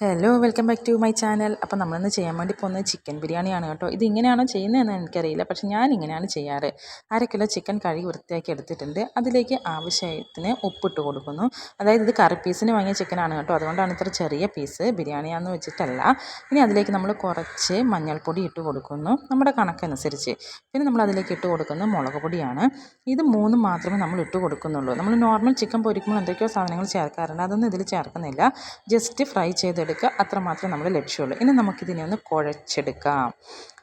Hello welcome back to my channel. അപ്പോൾ നമ്മളിന്ന് ചെയ്യാൻ വേണ്ടി പോകുന്നത് ചിക്കൻ ബിരിയാണിയാണ് കേട്ടോ. ഇത് ഇങ്ങനെയാണോ ചെയ്യുന്നതെന്ന് എനിക്കറിയില്ല, പക്ഷേ ഞാൻ ഇങ്ങനെയാണ് ചെയ്യാറ്. 1/2 കിലോ ചിക്കൻ കഴുകി വൃത്തിയാക്കി എടുത്തിട്ടുണ്ട്. അതിലേക്ക് ആവശ്യത്തിന് ഉപ്പിട്ട് കൊടുക്കുന്നു. അതായത് ഇത് കറി പീസിന് വാങ്ങിയ ചിക്കനാണ് കേട്ടോ, അതുകൊണ്ടാണ് ഇത്ര ചെറിയ പീസ്, ബിരിയാണിയാണെന്ന് വെച്ചിട്ടല്ല. ഇനി അതിലേക്ക് നമ്മൾ കുറച്ച് മഞ്ഞൾപ്പൊടി ഇട്ട് കൊടുക്കുന്നു, നമ്മുടെ കണക്കനുസരിച്ച്. പിന്നെ നമ്മൾ അതിലേക്ക് ഇട്ട് കൊടുക്കുന്നത് മുളക് പൊടിയാണ്. ഇത് മൂന്നും മാത്രമേ നമ്മൾ ഇട്ട് കൊടുക്കുന്നുള്ളൂ. നമ്മൾ നോർമൽ ചിക്കൻ പൊരിക്കുമ്പോൾ എന്തൊക്കെയോ സാധനങ്ങൾ ചേർക്കാറുണ്ട്, അതൊന്നും ഇതിൽ ചേർക്കുന്നില്ല. ജസ്റ്റ് ഫ്രൈ ചെയ്തെടുക്കുക, അത്രമാത്രം നമ്മുടെ ലക്ഷ്യമുള്ളൂ. ഇനി നമുക്കിതിനെ ഒന്ന് കുഴച്ചെടുക്കാം.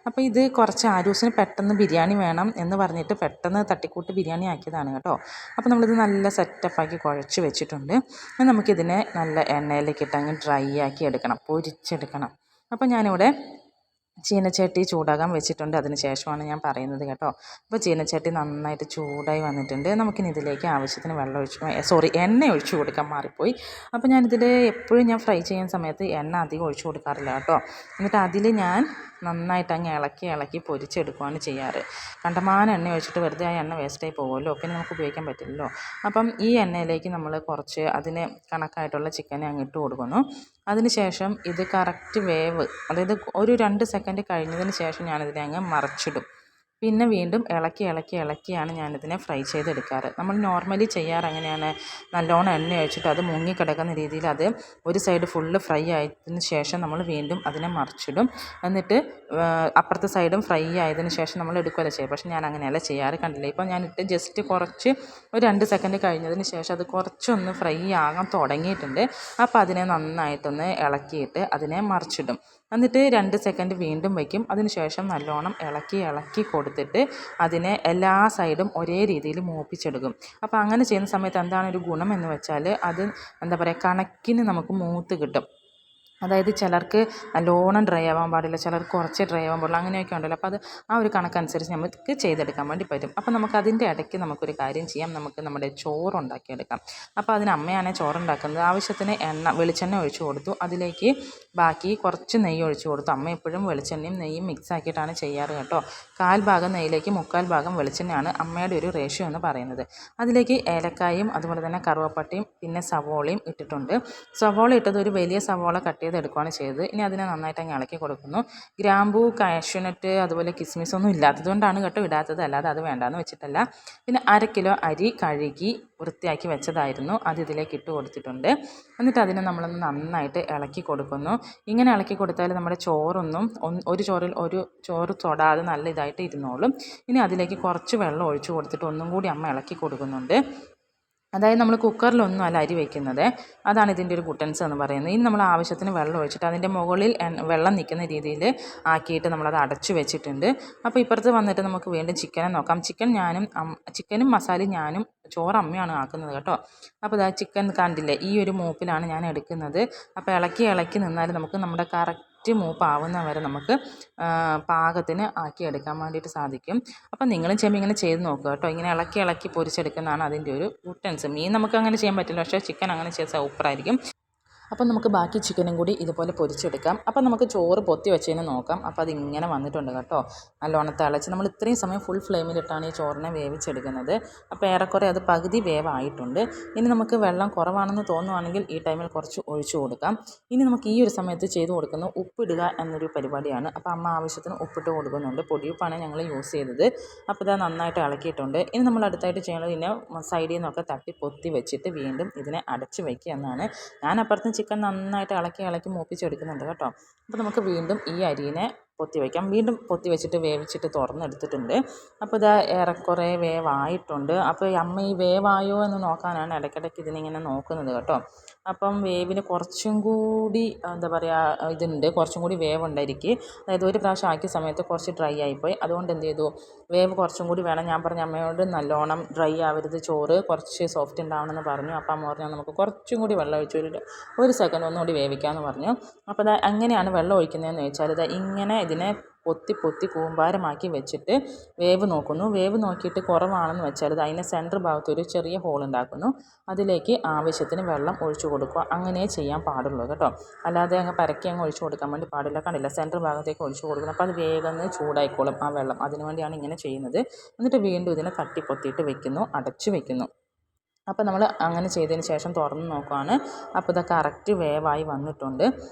അപ്പോൾ ഇത് കുറച്ച് ആരൂസിന് പെട്ടെന്ന് ബിരിയാണി വേണം എന്ന് പറഞ്ഞിട്ട് പെട്ടെന്ന് തട്ടിക്കൂട്ട് ബിരിയാണി ആക്കിയതാണ് കേട്ടോ. അപ്പോൾ നമ്മളിത് നല്ല സെറ്റപ്പാക്കി കുഴച്ച് വെച്ചിട്ടുണ്ട്. നമുക്കിതിനെ നല്ല എണ്ണയിലേക്ക് ഇട്ട് അങ്ങ് ഡ്രൈ ആക്കി എടുക്കണം, പൊരിച്ചെടുക്കണം. അപ്പോൾ ഞാനിവിടെ ചീനച്ചട്ടി ചൂടാകാൻ വെച്ചിട്ടുണ്ട്, അതിന് ശേഷമാണ് ഞാൻ പറയുന്നത് കേട്ടോ. അപ്പോൾ ചീനച്ചട്ടി നന്നായിട്ട് ചൂടായി വന്നിട്ടുണ്ട്. നമുക്കിനി ഇതിലേക്ക് ആവശ്യത്തിന് എണ്ണ ഒഴിച്ച് കൊടുക്കാൻ മാറിപ്പോയി. അപ്പോൾ ഞാനിതിൽ എപ്പോഴും ഞാൻ ഫ്രൈ ചെയ്യുന്ന സമയത്ത് എണ്ണ അധികം ഒഴിച്ച് കൊടുക്കാറില്ല കേട്ടോ. എന്നിട്ട് അതിൽ ഞാൻ നന്നായിട്ട് അങ്ങ് ഇളക്കി പൊരിച്ചെടുക്കുകയാണ് ചെയ്യാറ്. കണ്ടമാനം എണ്ണ ഒഴിച്ചിട്ട് വെറുതെ ആ എണ്ണ വേസ്റ്റായി പോകുമല്ലോ, പിന്നെ നമുക്ക് ഉപയോഗിക്കാൻ പറ്റില്ലല്ലോ. അപ്പം ഈ എണ്ണയിലേക്ക് നമ്മൾ കുറച്ച് അതിന് കണക്കായിട്ടുള്ള ചിക്കനെ അങ്ങ് ഇട്ട് കൊടുക്കുന്നു. അതിന് ശേഷം ഇത് കറക്റ്റ് വേവ്, അതായത് ഒരു 2 സെക്കൻഡ് കഴിഞ്ഞതിന് ശേഷം ഞാനിതിനെ അങ്ങ് മറിച്ചിടും. പിന്നെ വീണ്ടും ഇളക്കിയാണ് ഞാനിതിനെ ഫ്രൈ ചെയ്തെടുക്കാറ്. നമ്മൾ നോർമലി ചെയ്യാറ് അങ്ങനെയാണ്, നല്ലോണം എണ്ണ ഒഴിച്ചിട്ട് അത് മുങ്ങിക്കിടക്കുന്ന രീതിയിൽ അത് ഒരു സൈഡ് ഫുള്ള് ഫ്രൈ ആയതിന് ശേഷം നമ്മൾ വീണ്ടും അതിനെ മറിച്ചിടും. എന്നിട്ട് അപ്പുറത്തെ സൈഡും ഫ്രൈ ആയതിന് ശേഷം നമ്മൾ എടുക്കുകയല്ല ചെയ്യുക. പക്ഷേ ഞാൻ അങ്ങനെയല്ല ചെയ്യാറ്, കണ്ടില്ലേ. ഇപ്പോൾ ഞാനിട്ട് ജസ്റ്റ് കുറച്ച് ഒരു 2 സെക്കൻഡ് കഴിഞ്ഞതിന് ശേഷം അത് കുറച്ചൊന്ന് ഫ്രൈ ആകാൻ തുടങ്ങിയിട്ടുണ്ട്. അപ്പോൾ അതിനെ നന്നായിട്ടൊന്ന് ഇളക്കിയിട്ട് അതിനെ മറിച്ചിടും. എന്നിട്ട് 2 സെക്കൻഡ് വീണ്ടും വയ്ക്കും. അതിന് ശേഷം നല്ലോണം ഇളക്കി കൊടുത്തിട്ട് അതിനെ എല്ലാ സൈഡും ഒരേ രീതിയിൽ മൂപ്പിച്ചെടുക്കും. അപ്പോൾ അങ്ങനെ ചെയ്യുന്ന സമയത്ത് എന്താണ് ഒരു ഗുണം എന്ന് വെച്ചാൽ, അത് എന്താ പറയുക, കണക്കിന് നമുക്ക് മൂത്ത് കിട്ടും. അതായത് ചിലർക്ക് നല്ലോണം ഡ്രൈ ആവാൻ പാടില്ല, ചിലർക്ക് കുറച്ച് ഡ്രൈ ആവാൻ പാടില്ല, അങ്ങനെയൊക്കെ ഉണ്ടല്ലോ. അപ്പോൾ ആ ഒരു കണക്കനുസരിച്ച് നമുക്ക് ചെയ്തെടുക്കാൻ വേണ്ടി പറ്റും. അപ്പോൾ നമുക്ക് അതിൻ്റെ ഇടയ്ക്ക് നമുക്കൊരു കാര്യം ചെയ്യാം, നമുക്ക് നമ്മുടെ ചോറുണ്ടാക്കിയെടുക്കാം. അപ്പോൾ അതിന് അമ്മയാണ് ചോറുണ്ടാക്കുന്നത്. ആവശ്യത്തിന് വെളിച്ചെണ്ണ ഒഴിച്ച് കൊടുത്തു, അതിലേക്ക് ബാക്കി കുറച്ച് നെയ്യ് ഒഴിച്ച് കൊടുത്തു. അമ്മ എപ്പോഴും വെളിച്ചെണ്ണയും നെയ്യും മിക്സ് ആക്കിയിട്ടാണ് ചെയ്യാറ് കേട്ടോ. 1/4 ഭാഗം നെയ്യിലേക്ക് 3/4 ഭാഗം വെളിച്ചെണ്ണയാണ് അമ്മയുടെ ഒരു റേഷ്യോ എന്ന് പറയുന്നത്. അതിലേക്ക് ഏലക്കായും അതുപോലെ തന്നെ കറുവപ്പട്ടയും പിന്നെ സവോളയും ഇട്ടിട്ടുണ്ട്. സവോള ഇട്ടത് ഒരു വലിയ സവോള കട്ട് ചെയ്തെടുക്കുകയാണ് ചെയ്തത്. ഇനി അതിനെ നന്നായിട്ട് അങ്ങ് ഇളക്കി കൊടുക്കുന്നു. ഗ്രാമ്പൂ, കാഷ്യൂനട്ട് അതുപോലെ കിസ്മിസ് ഒന്നും ഇല്ലാത്തതുകൊണ്ടാണ് കേട്ടോ ഇടാത്തത്, അല്ലാതെ അത് വേണ്ടാന്ന് വെച്ചിട്ടല്ല. പിന്നെ 1/2 കിലോ അരി കഴുകി വൃത്തിയാക്കി വെച്ചതായിരുന്നു, അത് ഇതിലേക്ക് ഇട്ട് കൊടുത്തിട്ടുണ്ട്. എന്നിട്ട് അതിനെ നമ്മളൊന്ന് നന്നായിട്ട് ഇളക്കി കൊടുക്കുന്നു. ഇങ്ങനെ ഇളക്കി കൊടുത്താൽ നമ്മുടെ ചോറൊന്നും ഒരു ചോറിൽ ഒരു ചോറ് തൊടാതെ നല്ല ഇതായിട്ട് ഇരുന്നോളും. ഇനി അതിലേക്ക് കുറച്ച് വെള്ളം ഒഴിച്ച് കൊടുത്തിട്ട് ഒന്നും കൂടി അമ്മ ഇളക്കി കൊടുക്കുന്നുണ്ട്. അതായത് നമ്മൾ കുക്കറിലൊന്നും അല്ല അരി വയ്ക്കുന്നത്, അതാണ് ഇതിൻ്റെ ഒരു കുട്ടൻസ് എന്ന് പറയുന്നത്. ഇനി നമ്മൾ ആവശ്യത്തിന് വെള്ളം ഒഴിച്ചിട്ട് അതിൻ്റെ മുകളിൽ വെള്ളം നിൽക്കുന്ന രീതിയിൽ ആക്കിയിട്ട് നമ്മളത് അടച്ചു വെച്ചിട്ടുണ്ട്. അപ്പോൾ ഇപ്പുറത്ത് വന്നിട്ട് നമുക്ക് വീണ്ടും ചിക്കനെ നോക്കാം. ചിക്കനും മസാലയും ഞാനും, ചോറ് അമ്മയാണ് ആക്കുന്നത് കേട്ടോ. അപ്പോൾ ഇതാ ചിക്കൻ കണ്ടില്ലേ, ഈ ഒരു മൂപ്പിലാണ് ഞാൻ എടുക്കുന്നത്. അപ്പോൾ ഇളക്കി നിന്നാൽ നമുക്ക് നമ്മുടെ കറക്റ്റ് മൂപ്പാവുന്ന വരെ നമുക്ക് പാകത്തിന് ആക്കിയെടുക്കാൻ വേണ്ടിയിട്ട് സാധിക്കും. അപ്പം നിങ്ങളും ചെയ്യുമ്പോൾ ഇങ്ങനെ ചെയ്ത് നോക്കുക കേട്ടോ. ഇങ്ങനെ ഇളക്കി പൊരിച്ചെടുക്കുന്നതാണ് അതിൻ്റെ ഒരു കുട്ടൻസ്. മീൻ നമുക്ക് അങ്ങനെ ചെയ്യാൻ പറ്റില്ല, പക്ഷേ ചിക്കൻ അങ്ങനെ ചെയ്താൽ സൂപ്പറായിരിക്കും. അപ്പം നമുക്ക് ബാക്കി ചിക്കനും കൂടി ഇതുപോലെ പൊരിച്ചെടുക്കാം. അപ്പം നമുക്ക് ചോറ് പൊത്തി വെച്ചതിന് നോക്കാം. അപ്പോൾ അതിങ്ങനെ വന്നിട്ടുണ്ട് കേട്ടോ, നല്ലോണം തിളച്ച്. നമ്മൾ ഇത്രയും സമയം ഫുൾ ഫ്ലെയിമിലിട്ടാണ് ഈ ചോറിനെ വേവിച്ചെടുക്കുന്നത്. അപ്പോൾ ഏറെക്കുറെ അത് പകുതി വേവായിട്ടുണ്ട്. ഇനി നമുക്ക് വെള്ളം കുറവാണെന്ന് തോന്നുവാണെങ്കിൽ ഈ ടൈമിൽ കുറച്ച് ഒഴിച്ചു കൊടുക്കാം. ഇനി നമുക്ക് ഈ ഒരു സമയത്ത് ചെയ്ത് കൊടുക്കുന്നത് ഉപ്പിടുക എന്നൊരു പരിപാടിയാണ്. അപ്പോൾ അമ്മ ആവശ്യത്തിന് ഉപ്പിട്ട് കൊടുക്കുന്നുണ്ട്. പൊടിയുപ്പാണ് ഞങ്ങൾ യൂസ് ചെയ്തത്. അപ്പോൾ ഇത് നന്നായിട്ട് ഇളക്കിയിട്ടുണ്ട്. ഇനി നമ്മൾ അടുത്തായിട്ട് ചെയ്യണത് ഇതിനെ സൈഡിൽ നിന്നൊക്കെ തട്ടി പൊത്തി വെച്ചിട്ട് വീണ്ടും ഇതിനെ അടച്ച് വയ്ക്കുക എന്നാണ്. ഞാൻ അപ്പുറത്ത് ചിക്കൻ നന്നായിട്ട് ഇളക്കി മൂപ്പിച്ചെടുക്കുന്നുണ്ട് കേട്ടോ. അപ്പോൾ നമുക്ക് വീണ്ടും ഈ അരിനെ പൊത്തി വയ്ക്കാം. വീണ്ടും പൊത്തി വെച്ചിട്ട് വേവിച്ചിട്ട് തുറന്നെടുത്തിട്ടുണ്ട്. അപ്പോൾ ഇത് ഏറെക്കുറെ വേവായിട്ടുണ്ട്. അപ്പോൾ അമ്മ ഈ വേവായോ എന്ന് നോക്കാനാണ് ഇടയ്ക്കിടയ്ക്ക് ഇതിനിങ്ങനെ നോക്കുന്നത് കേട്ടോ. അപ്പം വേവിന് കുറച്ചും കൂടി എന്താ പറയുക ഇതുണ്ട്, കുറച്ചും കൂടി വേവുണ്ടായിരിക്കും. അതായത് ഒരു പ്രാവശ്യം ആക്കിയ സമയത്ത് കുറച്ച് ഡ്രൈ ആയിപ്പോയി, അതുകൊണ്ട് എന്ത് ചെയ്തു, വേവ് കുറച്ചും കൂടി വേണം. ഞാൻ പറഞ്ഞ അമ്മയോട് നല്ലോണം ഡ്രൈ ആവരുത് ചോറ്, കുറച്ച് സോഫ്റ്റ് ഉണ്ടാവണമെന്ന് പറഞ്ഞു. അപ്പം അമ്മ പറഞ്ഞു നമുക്ക് കുറച്ചും കൂടി വെള്ളം ഒഴിച്ച് ഒരു സെക്കൻഡ് ഒന്നുകൂടി വേവിക്കാമെന്ന് പറഞ്ഞു. അപ്പോൾ അത് അങ്ങനെയാണ് വെള്ളം ഒഴിക്കുന്നതെന്ന് ചോദിച്ചാൽ, ഇത് ഇങ്ങനെ ഇതിനെ പൊത്തി കൂമ്പാരമാക്കി വെച്ചിട്ട് വേവ് നോക്കുന്നു. വേവ് നോക്കിയിട്ട് കുറവാണെന്ന് വെച്ചാൽ ഇത് അതിൻ്റെ സെൻറ്റർ ഭാഗത്ത് ഒരു ചെറിയ ഹോൾ ഉണ്ടാക്കുന്നു, അതിലേക്ക് ആവശ്യത്തിന് വെള്ളം ഒഴിച്ചു കൊടുക്കുക. അങ്ങനെ ചെയ്യാൻ പാടുള്ളൂ കേട്ടോ, അല്ലാതെ അങ്ങ് പരക്കി അങ്ങ് ഒഴിച്ചു കൊടുക്കാൻ വേണ്ടി പാടില്ല. കണ്ടില്ല, സെൻറ്റർ ഭാഗത്തേക്ക് ഒഴിച്ചു കൊടുക്കണം. അപ്പോൾ അത് വേഗം ചൂടായിക്കോളും ആ വെള്ളം, അതിനുവേണ്ടിയാണ് ഇങ്ങനെ ചെയ്യുന്നത്. എന്നിട്ട് വീണ്ടും ഇതിനെ തട്ടി പൊത്തിയിട്ട് വെക്കുന്നു, അടച്ചു വെക്കുന്നു. അപ്പോൾ നമ്മൾ അങ്ങനെ ചെയ്തതിന് ശേഷം തുറന്ന് നോക്കുവാണ്. അപ്പോൾ ഇത് കറക്റ്റ് വേവായി വന്നിട്ടുണ്ട്.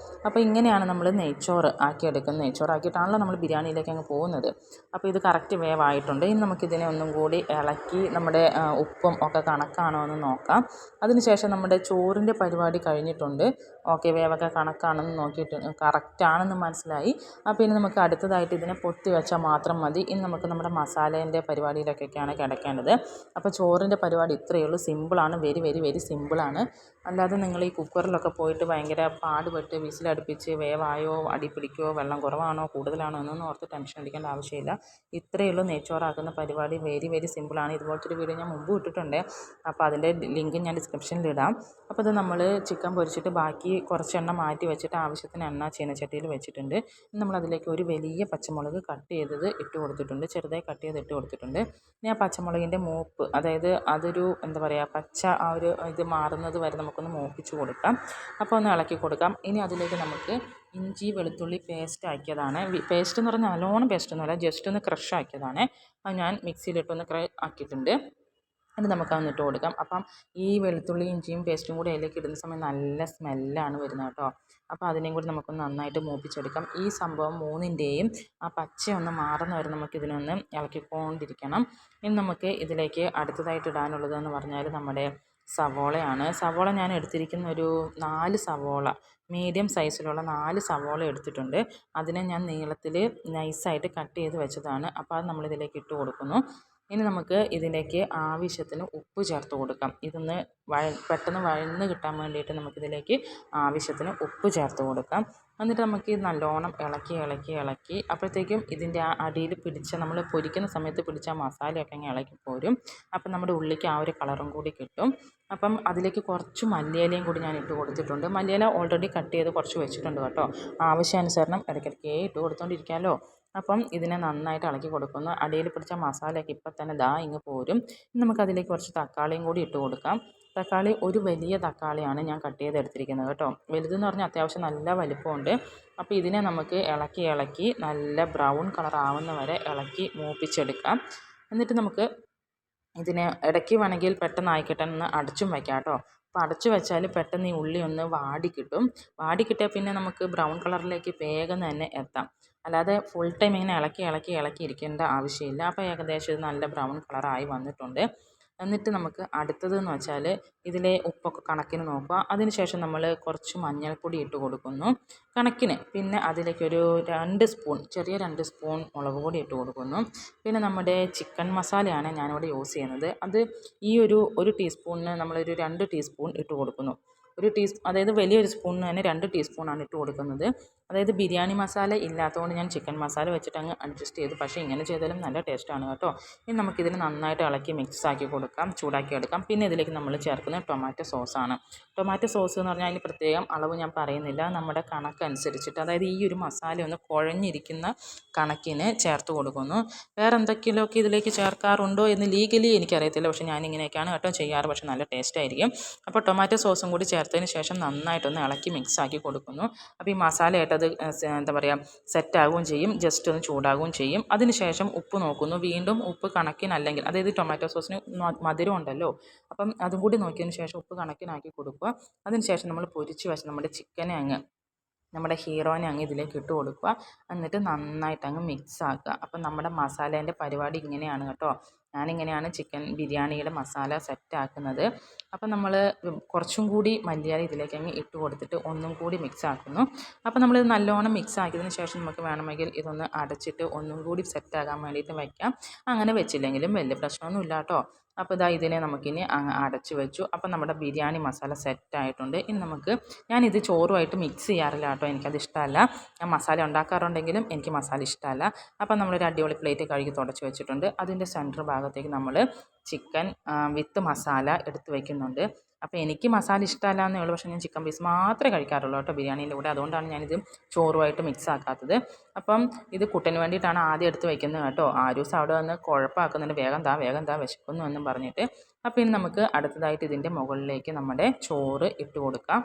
അപ്പോൾ ഇങ്ങനെയാണ് നമ്മൾ നെയ്ച്ചോറ് ആക്കിയെടുക്കുന്നത്. നെയ്ച്ചോറാക്കിയിട്ടാണല്ലോ നമ്മൾ ബിരിയാണിയിലേക്ക് അങ്ങ് പോകുന്നത്. അപ്പോൾ ഇത് കറക്റ്റ് വേവായിട്ടുണ്ട്. ഇനി നമുക്കിതിനെ ഒന്നും കൂടി ഇളക്കി നമ്മുടെ ഉപ്പും ഒക്കെ കണക്കാണോ എന്ന് നോക്കാം. അതിനുശേഷം നമ്മുടെ ചോറിൻ്റെ പരിപാടി കഴിഞ്ഞിട്ടുണ്ട്. ഓക്കെ, വേവൊക്കെ കണക്കാണെന്ന് നോക്കിയിട്ട് കറക്റ്റാണെന്ന് മനസ്സിലായി. അപ്പോൾ ഇനി നമുക്ക് അടുത്തതായിട്ട് ഇതിനെ പൊത്തി വെച്ചാൽ മാത്രം മതി. ഇനി നമുക്ക് നമ്മുടെ മസാലേൻ്റെ പരിപാടിയിലൊക്കെയാണ് കിടക്കേണ്ടത്. അപ്പോൾ ചോറിൻ്റെ പരിപാടി ഇത്രയേ ഉള്ളൂ. സിമ്പിളാണ്, വെരി വെരി വെരി സിമ്പിളാണ്. അല്ലാതെ നിങ്ങൾ ഈ കുക്കറിലൊക്കെ പോയിട്ട് ഭയങ്കര പാടുപെട്ട് വിസിലടുപ്പിച്ച് വേവായോ അടി പിടിക്കുകയോ വെള്ളം കുറവാണോ കൂടുതലാണോ എന്നൊന്നും ഓർത്ത് ടെൻഷൻ അടിക്കേണ്ട ആവശ്യമില്ല. ഇത്രയേ ഉള്ളൂ നെയ്ച്ചോറാക്കുന്ന പരിപാടി. വെരി വെരി സിമ്പിളാണ്. ഇതുപോലത്തെ ഒരു വീഡിയോ ഞാൻ മുമ്പ് ഇട്ടിട്ടുണ്ട്. അപ്പോൾ അതിൻ്റെ ലിങ്ക് ഞാൻ ഡിസ്ക്രിപ്ഷനിൽ ഇടാം. അപ്പോൾ ഇത് നമ്മൾ ചിക്കൻ പൊരിച്ചിട്ട് ബാക്കി കുറച്ച് എണ്ണ മാറ്റി വെച്ചിട്ട് ആവശ്യത്തിന് എണ്ണ ചീനച്ചട്ടിയിൽ വെച്ചിട്ടുണ്ട്. നമ്മളതിലേക്ക് ഒരു വലിയ പച്ചമുളക് കട്ട് ചെയ്തത് ഇട്ട് കൊടുത്തിട്ടുണ്ട്. ചെറുതായി കട്ട് ചെയ്ത് ഇട്ട് കൊടുത്തിട്ടുണ്ട്. ഇനി ആ പച്ചമുളകിൻ്റെ മൂപ്പ്, അതായത് അതൊരു എന്താ പറയുക, പച്ച ആ ഒരു ഇത് മാറുന്നത് വരെ നമുക്കൊന്ന് മൂപ്പിച്ച് കൊടുക്കാം. അപ്പോൾ ഒന്ന് ഇളക്കി കൊടുക്കാം. ഇനി അതിലേക്ക് നമുക്ക് ഇഞ്ചി വെളുത്തുള്ളി പേസ്റ്റ് ആക്കിയതാണ്. പേസ്റ്റ് എന്ന് പറഞ്ഞാൽ നല്ലോണം പേസ്റ്റൊന്നുമല്ല, ജസ്റ്റ് ഒന്ന് ക്രഷ് ആക്കിയതാണ്. അത് ഞാൻ മിക്സിയിലിട്ടൊന്ന് ആക്കിയിട്ടുണ്ട്. അത് നമുക്കതൊന്ന് ഇട്ട് കൊടുക്കാം. അപ്പം ഈ വെളുത്തുള്ളി ഇഞ്ചിയും പേസ്റ്റും കൂടി അതിലേക്ക് ഇടുന്ന സമയം നല്ല സ്മെല്ലാണ് വരുന്നത് കേട്ടോ. അപ്പോൾ അതിനെയും കൂടി നമുക്കൊന്ന് നന്നായിട്ട് മൂപ്പിച്ചെടുക്കാം. ഈ സംഭവം മൂന്നിൻ്റെയും ആ പച്ച ഒന്ന് മാറുന്ന വരെ നമുക്കിതിനൊന്ന് ഇളക്കിക്കൊണ്ടിരിക്കണം. ഇനി നമുക്ക് ഇതിലേക്ക് അടുത്തതായിട്ട് ഇടാനുള്ളതെന്ന് പറഞ്ഞാൽ നമ്മുടെ സവോളയാണ്. സവോള ഞാൻ എടുത്തിരിക്കുന്ന ഒരു 4 സവോള, മീഡിയം സൈസിലുള്ള 4 സവോള എടുത്തിട്ടുണ്ട്. അതിനെ ഞാൻ നീളത്തിൽ നൈസായിട്ട് കട്ട് ചെയ്ത് വെച്ചതാണ്. അപ്പോൾ അത് നമ്മളിതിലേക്ക് ഇട്ട് കൊടുക്കുന്നു. ഇനി നമുക്ക് ഇതിലേക്ക് ആവശ്യത്തിന് ഉപ്പ് ചേർത്ത് കൊടുക്കാം. ഇതൊന്ന് പെട്ടെന്ന് വഴന്ന് കിട്ടാൻ വേണ്ടിയിട്ട് നമുക്കിതിലേക്ക് ആവശ്യത്തിന് ഉപ്പ് ചേർത്ത് കൊടുക്കാം. എന്നിട്ട് നമുക്ക് ഇത് നല്ലോണം ഇളക്കി അപ്പോഴത്തേക്കും ഇതിൻ്റെ ആ അടിയിൽ പിടിച്ച, നമ്മൾ പൊരിക്കുന്ന സമയത്ത് പിടിച്ച മസാലയൊക്കെ അങ്ങ് ഇളക്കി പോരും. അപ്പം നമ്മുടെ ഉള്ളിലേക്ക് ആ ഒരു കളറും കൂടി കിട്ടും. അപ്പം അതിലേക്ക് കുറച്ച് മല്ലിയിലയും കൂടി ഞാൻ ഇട്ട് കൊടുത്തിട്ടുണ്ട്. മല്ലിയില ഓൾറെഡി കട്ട് ചെയ്ത് കുറച്ച് വെച്ചിട്ടുണ്ട് കേട്ടോ. ആവശ്യാനുസരണം ഇടയ്ക്കിടയ്ക്ക് ഇട്ട് കൊടുത്തോണ്ടിരിക്കാമല്ലോ. അപ്പം ഇതിനെ നന്നായിട്ട് ഇളക്കി കൊടുക്കുന്നു. അടിയിൽ പിടിച്ച മസാലയൊക്കെ ഇപ്പം തന്നെ ഇങ്ങ് പോരും. നമുക്കതിലേക്ക് കുറച്ച് തക്കാളിയും കൂടി ഇട്ട് കൊടുക്കാം. തക്കാളി ഒരു വലിയ തക്കാളിയാണ് ഞാൻ കട്ട് ചെയ്തെടുത്തിരിക്കുന്നത് കേട്ടോ. വലുതെന്ന് പറഞ്ഞാൽ അത്യാവശ്യം നല്ല വലിപ്പമുണ്ട്. അപ്പോൾ ഇതിനെ നമുക്ക് ഇളക്കി നല്ല ബ്രൗൺ കളർ ആവുന്ന വരെ ഇളക്കി മൂപ്പിച്ചെടുക്കാം. എന്നിട്ട് നമുക്ക് ഇതിനെ ഇടയ്ക്ക് വേണമെങ്കിൽ പെട്ടെന്ന് ആയിക്കിട്ടാൻ ഒന്ന് അടച്ചും വയ്ക്കാം കേട്ടോ. അപ്പോൾ അടച്ചു വെച്ചാൽ പെട്ടെന്ന് ഈ ഉള്ളി ഒന്ന് വാടിക്കിട്ടിയാൽ പിന്നെ നമുക്ക് ബ്രൗൺ കളറിലേക്ക് വേഗം തന്നെ എത്താം. അല്ലാതെ ഫുൾ ടൈം ഇങ്ങനെ ഇളക്കി ഇരിക്കേണ്ട ആവശ്യമില്ല. അപ്പോൾ ഏകദേശം ഇത് നല്ല ബ്രൗൺ കളറായി വന്നിട്ടുണ്ട്. എന്നിട്ട് നമുക്ക് അടുത്തതെന്ന് വെച്ചാൽ ഇതിലെ ഉപ്പൊക്കെ കണക്കിന് നോക്കുക. അതിനുശേഷം നമ്മൾ കുറച്ച് മഞ്ഞൾപ്പൊടി ഇട്ട് കൊടുക്കുന്നു കണക്കിന്. പിന്നെ അതിലേക്കൊരു 2 സ്പൂൺ, ചെറിയ 2 സ്പൂൺ മുളക് പൊടി ഇട്ട് കൊടുക്കുന്നു. പിന്നെ നമ്മുടെ ചിക്കൻ മസാലയാണ് ഞാനിവിടെ യൂസ് ചെയ്യുന്നത്. അത് ഈ ഒരു ടീസ്പൂണിന് നമ്മളൊരു 2 ടീസ്പൂൺ ഇട്ട് കൊടുക്കുന്നു. അതായത് വലിയൊരു സ്പൂണിന് തന്നെ 2 ടീസ്പൂണാണ് ഇട്ട് കൊടുക്കുന്നത്. അതായത് ബിരിയാണി മസാല ഇല്ലാത്തതുകൊണ്ട് ഞാൻ ചിക്കൻ മസാല വെച്ചിട്ട് അങ്ങ് അഡ്ജസ്റ്റ് ചെയ്തു. പക്ഷേ ഇങ്ങനെ ചെയ്താലും നല്ല ടേസ്റ്റാണ് കേട്ടോ. ഇനി നമുക്കിതിന് നന്നായിട്ട് ഇളക്കി മിക്സ് ആക്കി കൊടുക്കാം, ചൂടാക്കി എടുക്കാം. പിന്നെ ഇതിലേക്ക് നമ്മൾ ചേർക്കുന്നത് ടൊമാറ്റോ സോസാണ്. ടൊമാറ്റോ സോസ് എന്ന് പറഞ്ഞാൽ അതിന് പ്രത്യേകം അളവ് ഞാൻ പറയുന്നില്ല. നമ്മുടെ കണക്കനുസരിച്ചിട്ട്, അതായത് ഈ ഒരു മസാല ഒന്ന് കുഴഞ്ഞിരിക്കുന്ന കണക്കിന് ചേർത്ത് കൊടുക്കുന്നു. വേറെ എന്തൊക്കെയൊക്കെ ഇതിലേക്ക് ചേർക്കാറുണ്ടോ എന്ന് ലീഗലി എനിക്കറിയത്തില്ല. പക്ഷേ ഞാനിങ്ങനെയൊക്കെയാണ് കേട്ടോ ചെയ്യാറ്. പക്ഷേ നല്ല ടേസ്റ്റായിരിക്കും. അപ്പോൾ ടൊമാറ്റോ സോസും കൂടി ചേർത്തതിന് ശേഷം നന്നായിട്ടൊന്ന് ഇളക്കി മിക്സ് ആക്കി കൊടുക്കുന്നു. അപ്പോൾ ഈ മസാലയായിട്ട് അത് എന്താ പറയുക, സെറ്റാവുകയും ചെയ്യും, ജസ്റ്റ് ഒന്ന് ചൂടാകുകയും ചെയ്യും. അതിനുശേഷം ഉപ്പ് നോക്കുന്നു. വീണ്ടും ഉപ്പ് കണക്കിനല്ലെങ്കിൽ, അതായത് ടൊമാറ്റോ സോസിന് മധുരം ഉണ്ടല്ലോ, അപ്പം അതും കൂടി നോക്കിയതിന് ശേഷം ഉപ്പ് കണക്കിനാക്കി കൊടുക്കുക. അതിനുശേഷം നമ്മൾ പൊരിച്ച് വെച്ച് നമ്മുടെ ഹീറോനെ അങ്ങ് ഇതിലേക്ക് ഇട്ട് കൊടുക്കുക. എന്നിട്ട് നന്നായിട്ട് അങ്ങ് മിക്സ് ആക്കുക. അപ്പം നമ്മുടെ മസാലേൻ്റെ പരിപാടി ഇങ്ങനെയാണ് കേട്ടോ. ഞാനിങ്ങനെയാണ് ചിക്കൻ ബിരിയാണിയുടെ മസാല സെറ്റാക്കുന്നത്. അപ്പം നമ്മൾ കുറച്ചും കൂടി മല്ലിയില ഇതിലേക്ക് അങ്ങ് ഇട്ട് കൊടുത്തിട്ട് ഒന്നും കൂടി മിക്സ് ആക്കുന്നു. അപ്പം നമ്മളിത് നല്ലോണം മിക്സ് ആക്കിയതിന് ശേഷം നമുക്ക് വേണമെങ്കിൽ ഇതൊന്ന് അടച്ചിട്ട് ഒന്നും കൂടി സെറ്റാകാൻ വേണ്ടിയിട്ട് വയ്ക്കാം. അങ്ങനെ വെച്ചില്ലെങ്കിലും വലിയ പ്രശ്നമൊന്നുമില്ല കേട്ടോ. അപ്പോൾ ഇതിനെ നമുക്കിനി അടച്ച് വെച്ചു. അപ്പം നമ്മുടെ ബിരിയാണി മസാല സെറ്റായിട്ടുണ്ട്. ഇനി ഞാനിത് ചോറുമായിട്ട് മിക്സ് ചെയ്യാറില്ല കേട്ടോ. എനിക്കത് ഇഷ്ടമല്ല. ഞാൻ മസാല ഉണ്ടാക്കാറുണ്ടെങ്കിലും എനിക്ക് മസാല ഇഷ്ടമല്ല. അപ്പം നമ്മളൊരു അടിപൊളി പ്ലേറ്റ് കഴുകി തുടച്ച് വെച്ചിട്ടുണ്ട്. അതിൻ്റെ സെൻറ്റർ ഭാഗത്തേക്ക് നമ്മൾ ചിക്കൻ വിത്ത് മസാല എടുത്ത് വയ്ക്കുന്നുണ്ട്. അപ്പോൾ എനിക്ക് മസാല ഇഷ്ടമല്ല എന്നേ ഉള്ളൂ. പക്ഷേ ഞാൻ ചിക്കൻ പീസ് മാത്രമേ കഴിക്കാറുള്ളൂ കേട്ടോ ബിരിയാണീൻ്റെ കൂടെ. അതുകൊണ്ടാണ് ഞാനിത് ചോറുമായിട്ട് മിക്സ് ആക്കാത്തത്. അപ്പം ഇത് കുട്ടന് വേണ്ടിയിട്ടാണ് ആദ്യം എടുത്ത് വയ്ക്കുന്നത് കേട്ടോ. ആരൂസ് അവിടെ വന്ന് കുഴപ്പമാക്കുന്നുണ്ട്, വേഗം താ വിശക്കുന്നു എന്നും പറഞ്ഞിട്ട്. അപ്പോൾ ഇനി നമുക്ക് അടുത്തതായിട്ട് ഇതിൻ്റെ മുകളിലേക്ക് നമ്മുടെ ചോറ് ഇട്ട് കൊടുക്കാം.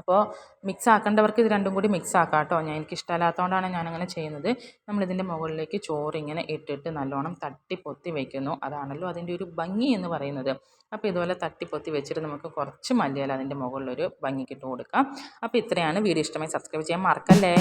അപ്പോൾ മിക്സ് ആക്കേണ്ടവർക്ക് ഇത് രണ്ടും കൂടി മിക്സ് ആക്കാം കേട്ടോ. എനിക്ക് ഇഷ്ടമല്ലാത്തതുകൊണ്ടാണ് ഞാനങ്ങനെ ചെയ്യുന്നത്. നമ്മളിതിൻ്റെ മുകളിലേക്ക് ചോറ് ഇങ്ങനെ ഇട്ടിട്ട് നല്ലോണം തട്ടിപ്പൊത്തി വയ്ക്കുന്നു. അതാണല്ലോ അതിൻ്റെ ഒരു ഭംഗി എന്ന് പറയുന്നത്. അപ്പോൾ ഇതുപോലെ തട്ടിപ്പൊത്തി വെച്ചിട്ട് നമുക്ക് കുറച്ച് മല്ലിയില അതിൻ്റെ മുകളിലൊരു ഭംഗിക്ക് ഇട്ട് കൊടുക്കാം. അപ്പോൾ ഇത്രയാണ്. വീഡിയോ ഇഷ്ടമായി സബ്സ്ക്രൈബ് ചെയ്യാൻ മറക്കല്ലേ.